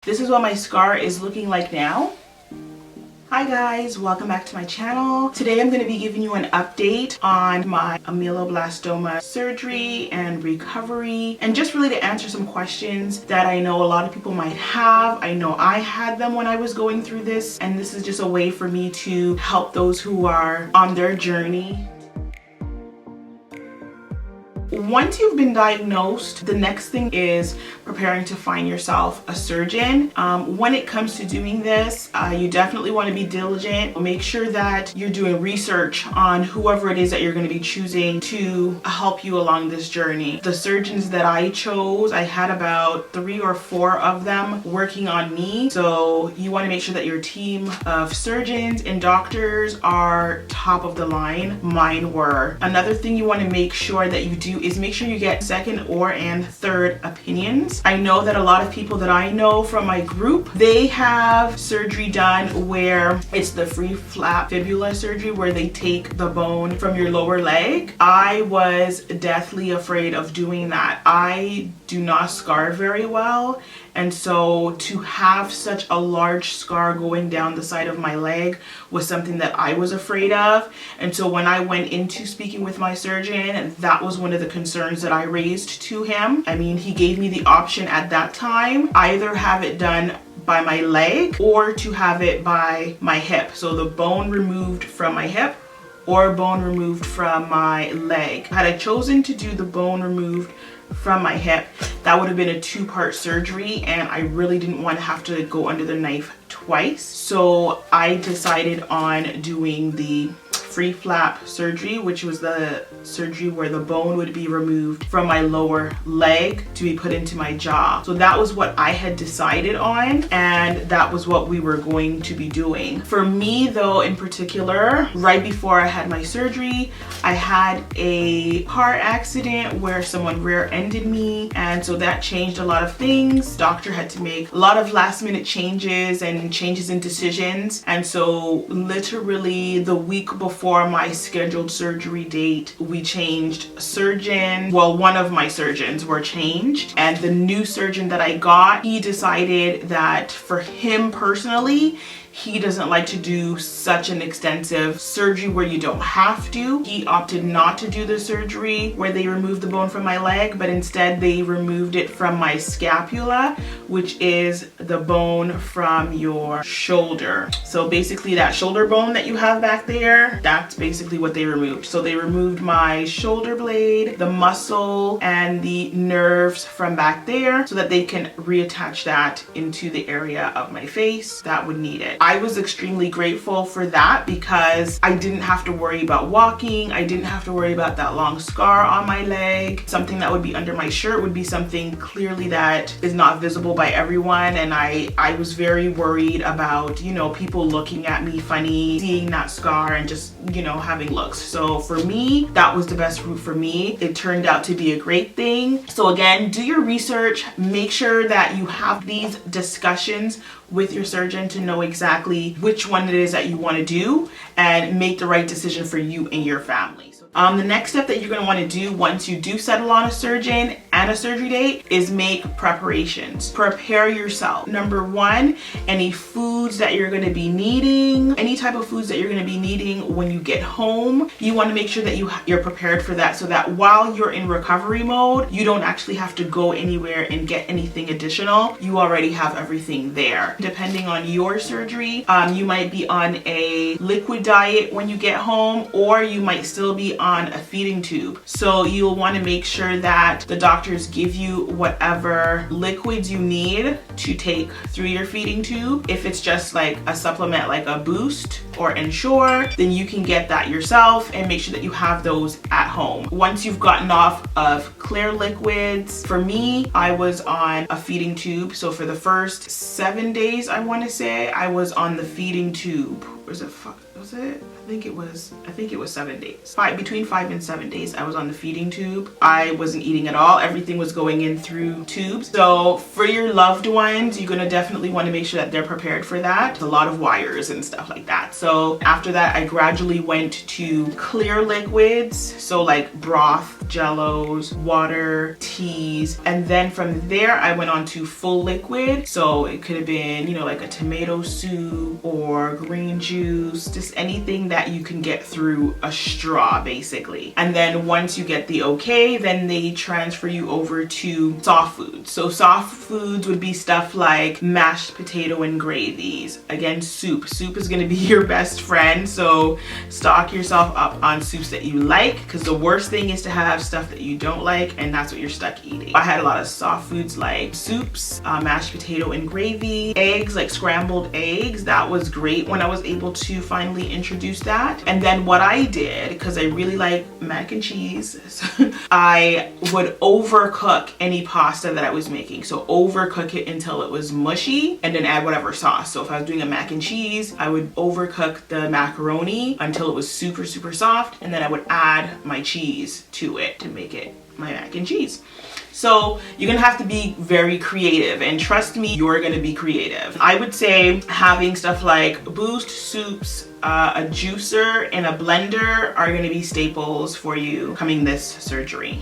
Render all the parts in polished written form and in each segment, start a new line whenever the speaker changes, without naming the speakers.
This is what my scar is looking like now. Hi guys, welcome back to my channel. Today I'm going to be giving you an update on my ameloblastoma surgery and recovery, and just really to answer some questions that I know a lot of people might have. I know I had them when I was going through this, and this is just a way for me to help those who are on their journey. Once you've been diagnosed, the next thing is preparing to find yourself a surgeon. When it comes to doing this, you definitely want to be diligent. Make sure that you're doing research on whoever it is that you're going to be choosing to help you along this journey. The surgeons that I chose, I had about 3 or 4 of them working on me. So you want to make sure that your team of surgeons and doctors are top of the line. Mine were. Another thing you want to make sure that you do is make sure you get second and third opinions. I know that a lot of people that I know from my group, they have surgery done where it's the free flap fibula surgery where they take the bone from your lower leg. I was deathly afraid of doing that. I do not scar very well, and so to have such a large scar going down the side of my leg was something that I was afraid of. And so when I went into speaking with my surgeon, that was one of the concerns that I raised to him. I mean, he gave me the option at that time, either have it done by my leg or to have it by my hip. So the bone removed from my hip or bone removed from my leg. Had I chosen to do the bone removed from my hip, that would have been a 2-part surgery, and I really didn't want to have to go under the knife twice. So I decided on doing the free flap surgery, which was the surgery where the bone would be removed from my lower leg to be put into my jaw. So that was what I had decided on, and that was what we were going to be doing. For me though, in particular, right before I had my surgery, I had a car accident where someone rear-ended me, and so that changed a lot of things. Doctor had to make a lot of last-minute changes and changes in decisions, and so literally the week before my scheduled surgery date, we changed surgeon. Well, one of my surgeons were changed, and the new surgeon that I got, he decided that for him personally, he doesn't like to do such an extensive surgery where you don't have to. He opted not to do the surgery where they removed the bone from my leg, but instead they removed it from my scapula, which is the bone from your shoulder. So basically that shoulder bone that you have back there, that's basically what they removed. So they removed my shoulder blade, the muscle, and the nerves from back there so that they can reattach that into the area of my face that would need it. I was extremely grateful for that because I didn't have to worry about walking. I didn't have to worry about that long scar on my leg. Something that would be under my shirt would be something clearly that is not visible by everyone, and I was very worried about, you know, people looking at me funny, seeing that scar and just, you know, having looks. So for me, that was the best route for me. It turned out to be a great thing. So again, do your research. Make sure that you have these discussions with your surgeon to know exactly which one it is that you want to do and make the right decision for you and your family. The next step that you're going to want to do once you do settle on a surgeon and a surgery date is make preparations. Prepare yourself. Number 1, any foods that you're going to be needing, any type of foods that you're going to be needing when you get home, you want to make sure that you're prepared for that so that while you're in recovery mode, you don't actually have to go anywhere and get anything additional. You already have everything there. Depending on your surgery, you might be on a liquid diet when you get home, or you might still be on a feeding tube. So you'll want to make sure that the doctors give you whatever liquids you need to take through your feeding tube. If it's just like a supplement like a Boost or Ensure, then you can get that yourself and make sure that you have those at home. Once you've gotten off of clear liquids, for me, I was on a feeding tube. So for the first 7 days, I want to say, I was on the feeding tube. Was it? I think it was 7 days. Between 5 and 7 days, I was on the feeding tube. I wasn't eating at all. Everything was going in through tubes. So for your loved ones, you're gonna definitely want to make sure that they're prepared for that. A lot of wires and stuff like that. So after that, I gradually went to clear liquids. So like broth, jellos, water, teas, and then from there I went on to full liquid. So it could have been, you know, like a tomato soup or green juice, just anything that you can get through a straw basically. And then once you get the okay, then they transfer you over to soft foods. So soft foods would be stuff like mashed potato and gravies. Again, soup is going to be your best friend, so stock yourself up on soups that you like, because the worst thing is to have stuff that you don't like and that's what you're stuck eating. I had a lot of soft foods like soups, mashed potato and gravy, eggs, like scrambled eggs. That was great when I was able to finally introduce that. And then what I did, because I really like mac and cheese, I would overcook any pasta that I was making. So overcook it until it was mushy and then add whatever sauce. So if I was doing a mac and cheese, I would overcook the macaroni until it was super soft, and then I would add my cheese to it to make it my mac and cheese. So you're gonna have to be very creative, and trust me, you're gonna be creative. I would say having stuff like Boost, soups, a juicer, and a blender are gonna be staples for you coming this surgery.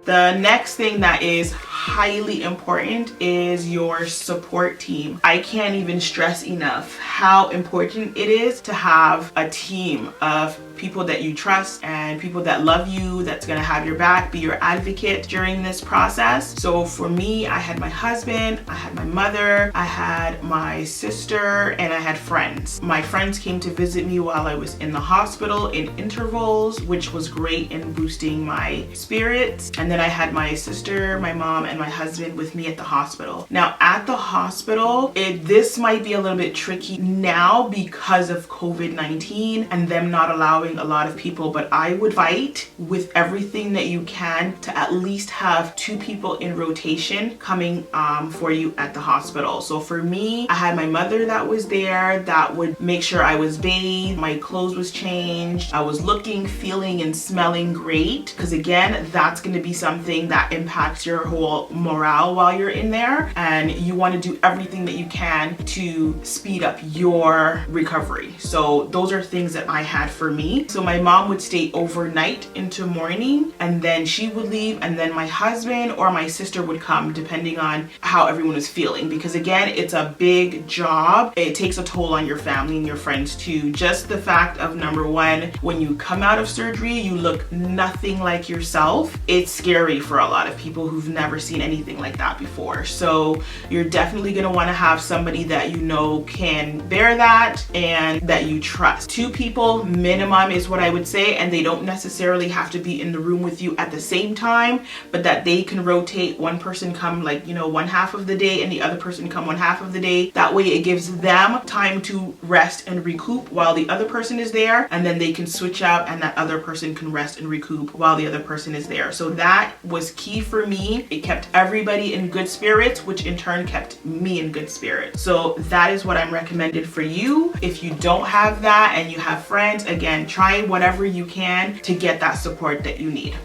The next thing that is highly important is your support team. I can't even stress enough how important it is to have a team of people that you trust and people that love you, that's gonna have your back, be your advocate during this process. So for me, I had my husband, I had my mother, I had my sister, and I had friends. My friends came to visit me while I was in the hospital in intervals, which was great in boosting my spirits. And then I had my sister, my mom, and my husband with me at the hospital. Now at the hospital, this might be a little bit tricky now because of COVID-19 and them not allowing a lot of people, but I would fight with everything that you can to at least have 2 people in rotation coming for you at the hospital. So for me, I had my mother that was there that would make sure I was bathed, my clothes was changed, I was looking, feeling, and smelling great, because again, that's going to be something that impacts your whole morale while you're in there, and you want to do everything that you can to speed up your recovery. So those are things that I had for me. So my mom would stay overnight into morning, and then she would leave, and then my husband or my sister would come depending on how everyone was feeling, because again, it's a big job. It takes a toll on your family and your friends too. Just the fact of, number one, when you come out of surgery, you look nothing like yourself. It's scary for a lot of people who've never seen anything like that before. So you're definitely going to want to have somebody that you know can bear that and that you trust. 2 people minimum is what I would say, and they don't necessarily have to be in the room with you at the same time, but that they can rotate. One person come, like, you know, one half of the day and the other person come one half of the day. That way it gives them time to rest and recoup while the other person is there, and then they can switch out and that other person can rest and recoup while the other person is there. So that was key for me. It kept everybody in good spirits, which in turn kept me in good spirits. So that is what I'm recommended for you. If you don't have that and you have friends, again, try whatever you can to get that support that you need.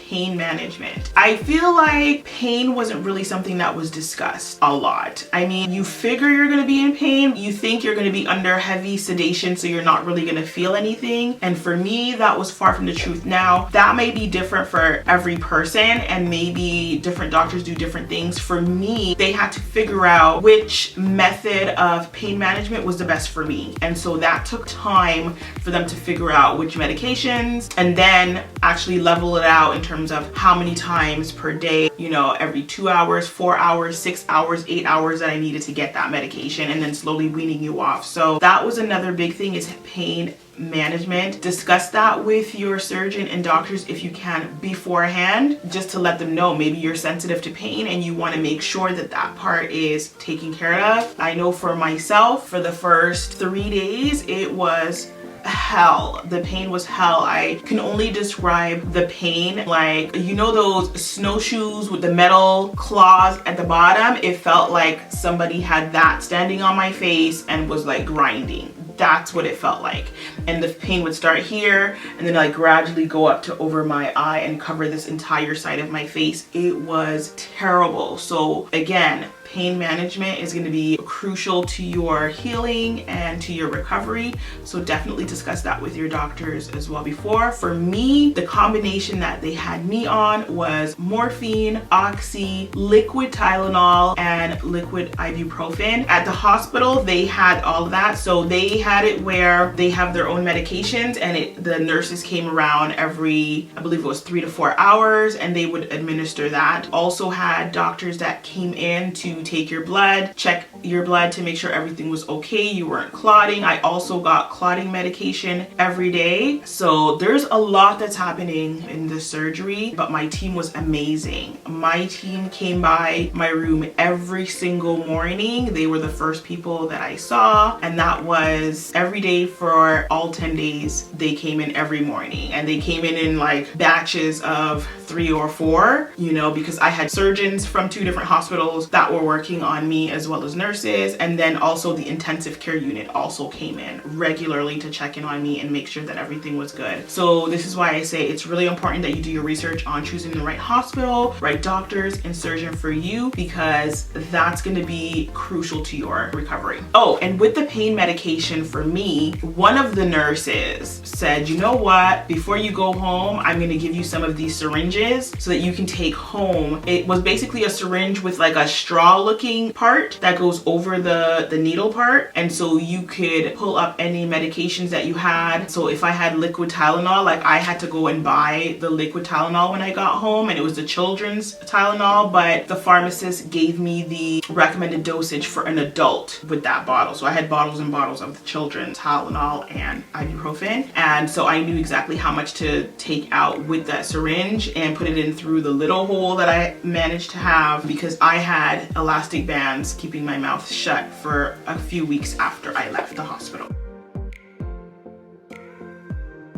Pain management. I feel like pain wasn't really something that was discussed a lot. I mean, you figure you're going to be in pain, you think you're going to be under heavy sedation, so you're not really going to feel anything. And for me, that was far from the truth. Now, that may be different for every person, and maybe different doctors do different things. For me, they had to figure out which method of pain management was the best for me. And so that took time for them to figure out which medications, and then actually level it out in terms of how many times per day, you know, every 2 hours, 4 hours, 6 hours, 8 hours that I needed to get that medication, and then slowly weaning you off. So that was another big thing, is pain management. Discuss that with your surgeon and doctors if you can beforehand, just to let them know maybe you're sensitive to pain and you want to make sure that that part is taken care of. I know for myself, for the first 3 days, it was hell. The pain was hell. I can only describe the pain like, you know, those snowshoes with the metal claws at the bottom? It felt like somebody had that standing on my face and was like grinding. That's what it felt like. And the pain would start here and then like gradually go up to over my eye and cover this entire side of my face. It was terrible. So again, pain management is going to be crucial to your healing and to your recovery. So definitely discuss that with your doctors as well before. For me, the combination that they had me on was morphine, oxy, liquid Tylenol, and liquid ibuprofen. At the hospital, they had all of that. So they had it where they have their own medications, and the nurses came around every, I believe it was 3 to 4 hours, and they would administer that. Also had doctors that came in to take your blood, check your blood to make sure everything was okay, you weren't clotting. I also got clotting medication every day. So there's a lot that's happening in this surgery, but my team was amazing. My team came by my room every single morning. They were the first people that I saw, and that was every day for all 10 days. They came in every morning, and they came in like batches of 3 or 4, you know, because I had surgeons from 2 different hospitals that were working on me, as well as nurses, and then also the intensive care unit also came in regularly to check in on me and make sure that everything was good. So this is why I say it's really important that you do your research on choosing the right hospital, right doctors, and surgeon for you, because that's going to be crucial to your recovery. Oh, and with the pain medication, for me, one of the nurses said, you know what, before you go home, I'm going to give you some of these syringes so that you can take home. It was basically a syringe with like a straw looking part that goes over the needle part, and so you could pull up any medications that you had. So if I had liquid Tylenol, like I had to go and buy the liquid Tylenol when I got home, and it was the children's Tylenol, but the pharmacist gave me the recommended dosage for an adult with that bottle. So I had bottles and bottles of the children's Tylenol and ibuprofen, and so I knew exactly how much to take out with that syringe and put it in through the little hole that I managed to have, because I had elastic bands keeping my mouth shut for a few weeks after I left the hospital.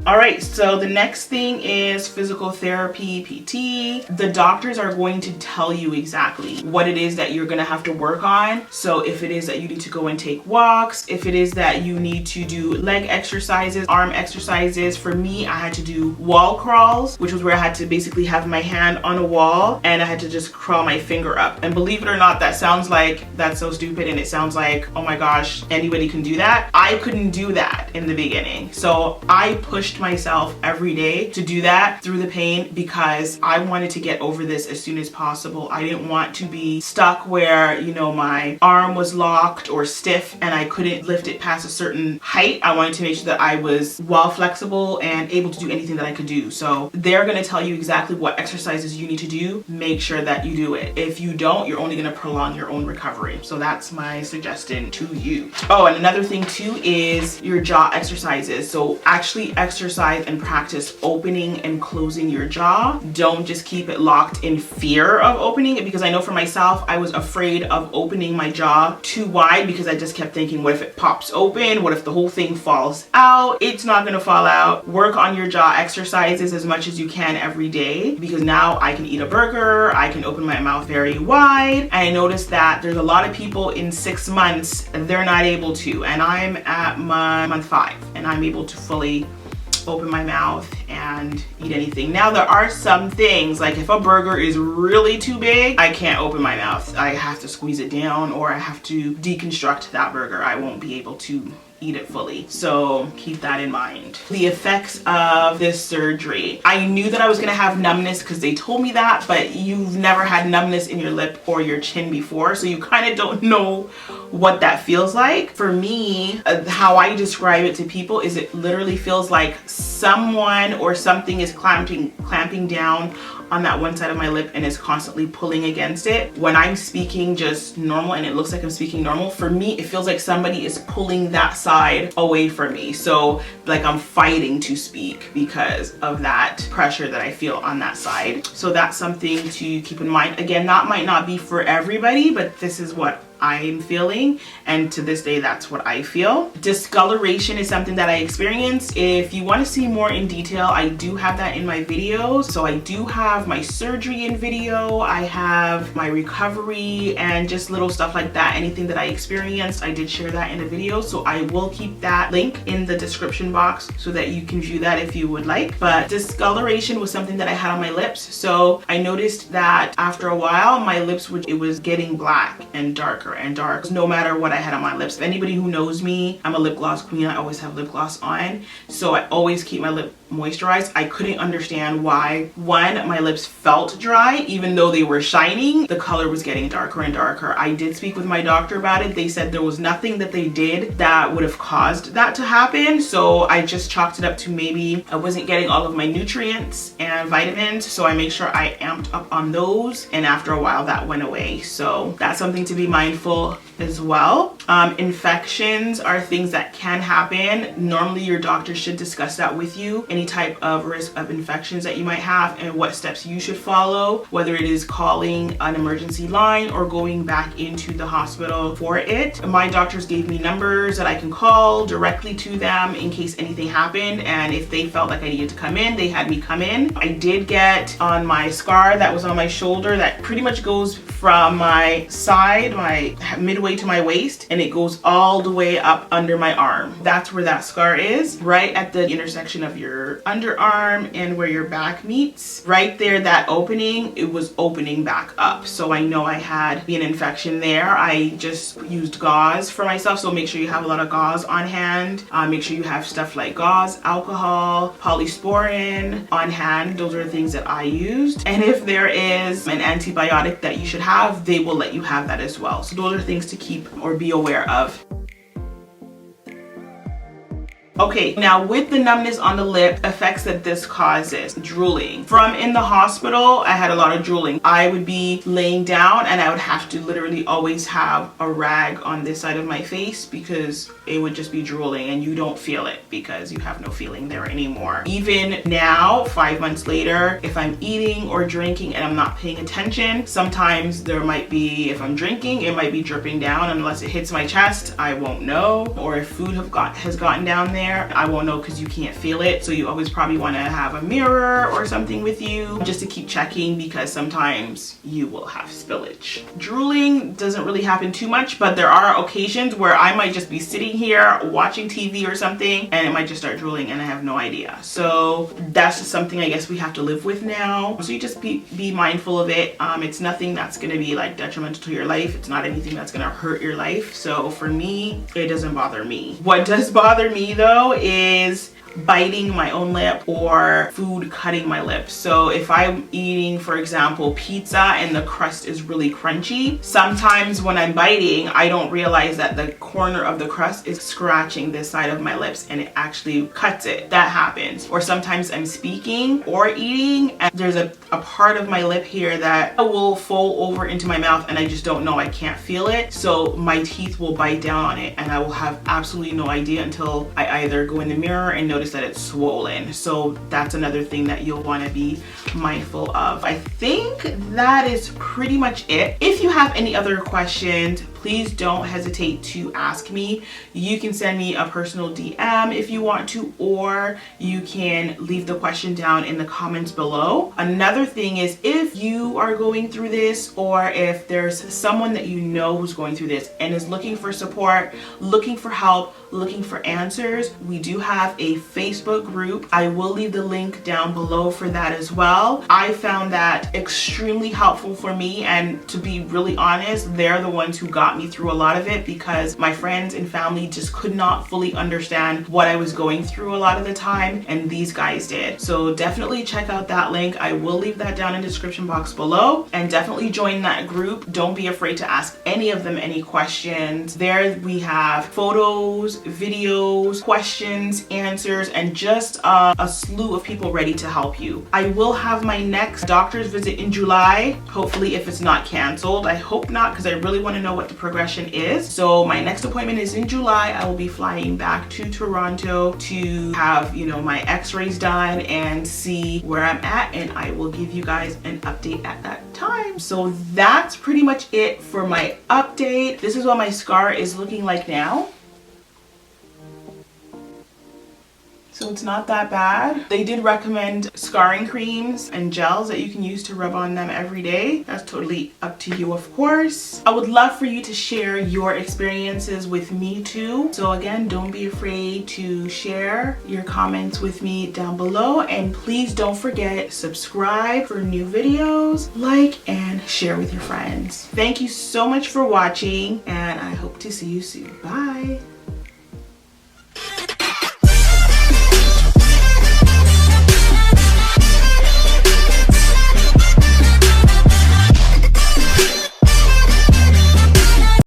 All right, so the next thing is physical therapy, PT. The doctors are going to tell you exactly what it is that you're gonna have to work on. So if it is that you need to go and take walks, if it is that you need to do leg exercises, arm exercises. For me, I had to do wall crawls, which was where I had to basically have my hand on a wall and I had to just crawl my finger up. And believe it or not, that sounds like that's so stupid, and it sounds like, oh my gosh, anybody can do that. I couldn't do that in the beginning. So I pushed myself every day to do that through the pain, because I wanted to get over this as soon as possible. I didn't want to be stuck where, you know, my arm was locked or stiff and I couldn't lift it past a certain height. I wanted to make sure that I was well flexible and able to do anything that I could do. So they're going to tell you exactly what exercises you need to do. Make sure that you do it. If you don't, you're only going to prolong your own recovery. So that's my suggestion to you. Oh, and another thing too is your jaw exercises. So actually exercise and practice opening and closing your jaw. Don't just keep it locked in fear of opening it, because I know for myself, I was afraid of opening my jaw too wide, because I just kept thinking, what if it pops open? What if the whole thing falls out? It's not gonna fall out. Work on your jaw exercises as much as you can every day, because now I can eat a burger, I can open my mouth very wide. And I noticed that there's a lot of people in 6 months, they're not able to, and I'm at my month 5 and I'm able to fully open my mouth and eat anything. Now there are some things, like if a burger is really too big, I can't open my mouth. I have to squeeze it down, or I have to deconstruct that burger. I won't be able to eat it fully. So keep that in mind. The effects of this surgery. I knew that I was gonna have numbness because they told me that, but you've never had numbness in your lip or your chin before, so you kind of don't know what that feels like. For me, how I describe it to people is it literally feels like someone or something is clamping down on that one side of my lip and is constantly pulling against it. When I'm speaking just normal and it looks like I'm speaking normal, for me it feels like somebody is pulling that side away from me. So like I'm fighting to speak because of that pressure that I feel on that side. So that's something to keep in mind. Again, that might not be for everybody, but this is what I'm feeling, and to this day that's what I feel. Discoloration is something that I experienced. If you want to see more in detail, I do have that in my videos. So I do have my surgery in video, I have my recovery, and just little stuff like that. Anything that I experienced, I did share that in a video, so I will keep that link in the description box so that you can view that if you would like. But discoloration was something that I had on my lips, so I noticed that after a while my lips it was getting black and darker and dark, no matter what I had on my lips. If anybody who knows me, I'm a lip gloss queen. I always have lip gloss on, so I always keep my lip moisturized. I couldn't understand why, one, my lips felt dry even though they were shining. The color was getting darker and darker. I did speak with my doctor about it. They said there was nothing that they did that would have caused that to happen, so I just chalked it up to maybe I wasn't getting all of my nutrients and vitamins, so I made sure I amped up on those, and after a while that went away. So that's something to be mindful as well. Infections are things that can happen. Normally your doctor should discuss that with you, any type of risk of infections that you might have and what steps you should follow, whether it is calling an emergency line or going back into the hospital for it. My doctors gave me numbers that I can call directly to them in case anything happened, and if they felt like I needed to come in, they had me come in. I did get on my scar that was on my shoulder that pretty much goes from my side, my midway to my waist, and it goes all the way up under my arm. That's where that scar is, right at the intersection of your underarm and where your back meets. Right there, that opening, it was opening back up. So I know I had an infection there. I just used gauze for myself, so make sure you have a lot of gauze on hand. Make sure you have stuff like gauze, alcohol, polysporin on hand. Those are the things that I used. And if there is an antibiotic that you should have, they will let you have that as well. So those are things to keep or be aware of. Okay, now with the numbness on the lip, effects that this causes, drooling. From in the hospital, I had a lot of drooling. I would be laying down and I would have to literally always have a rag on this side of my face because it would just be drooling, and you don't feel it because you have no feeling there anymore. Even now, 5 months later, if I'm eating or drinking and I'm not paying attention, sometimes there might be, if I'm drinking, it might be dripping down. Unless it hits my chest, I won't know. Or if food has gotten down there, I won't know because you can't feel it. So you always probably want to have a mirror or something with you just to keep checking, because sometimes you will have spillage. Drooling doesn't really happen too much, but there are occasions where I might just be sitting here watching TV or something and it might just start drooling and I have no idea. So that's just something I guess we have to live with now. So you just be mindful of it. It's nothing that's going to be like detrimental to your life. It's not anything that's going to hurt your life. So for me, it doesn't bother me. What does bother me though is biting my own lip or food cutting my lips. So if I'm eating, for example, pizza and the crust is really crunchy, sometimes when I'm biting, I don't realize that the corner of the crust is scratching this side of my lips and it actually cuts it. That happens. Or sometimes I'm speaking or eating and there's a part of my lip here that will fold over into my mouth and I just don't know, I can't feel it. So my teeth will bite down on it and I will have absolutely no idea until I either go in the mirror and notice that it's swollen. So that's another thing that you'll want to be mindful of. I think that is pretty much it. If you have any other questions, please don't hesitate to ask me. You can send me a personal DM if you want to, or you can leave the question down in the comments below. Another thing is, if you are going through this, or if there's someone that you know who's going through this and is looking for support, looking for help, looking for answers, we do have a Facebook group. I will leave the link down below for that as well. I found that extremely helpful for me, and to be really honest, they're the ones who got me through a lot of it, because my friends and family just could not fully understand what I was going through a lot of the time, and these guys did. So definitely check out that link. I will leave that down in the description box below, and definitely join that group. Don't be afraid to ask any of them any questions. There we have photos, videos, questions, answers, and just a slew of people ready to help you. I will have my next doctor's visit in July, hopefully, if it's not canceled. I hope not, because I really want to know what the progression is. So my next appointment is in July. I will be flying back to Toronto to have, you know, my x-rays done and see where I'm at, and I will give you guys an update at that time. So that's pretty much it for my update. This is what my scar is looking like now. So it's not that bad. They did recommend scarring creams and gels that you can use to rub on them every day. That's totally up to you, of course. I would love for you to share your experiences with me too. So again, don't be afraid to share your comments with me down below. And please don't forget, subscribe for new videos, like, and share with your friends. Thank you so much for watching, and I hope to see you soon. Bye.